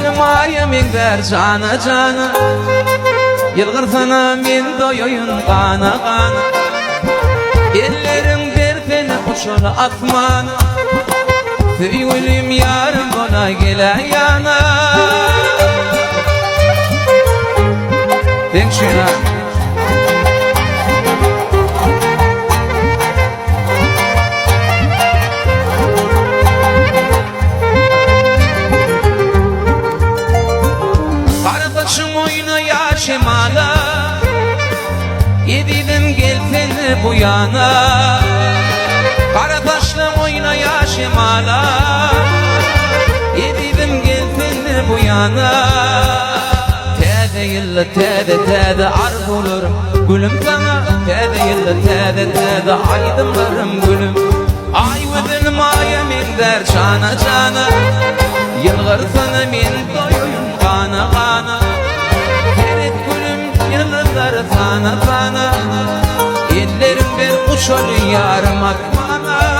Ayvızın mayeming der cana cana, yılgırsana men doyuyun kana kana. Ellerin dertini uçur atmana, tüyülüm yarım bana gele yana. Denk şuna. Karataşım oyna yaşamala, yedidin gelsin bu yana. Karataşlım oyna yaşamala, yedidim gelsin bu yana. Tede yılla tede arz olurum gülüm sana. Tede yılla tede aydınlarım gülüm. Ayvızın mayemin der cana cana, yılgırsana men doyuyum kana kana. Terit gülüm yıldızlar sana sana, ellerim bir uçur yarım akmana.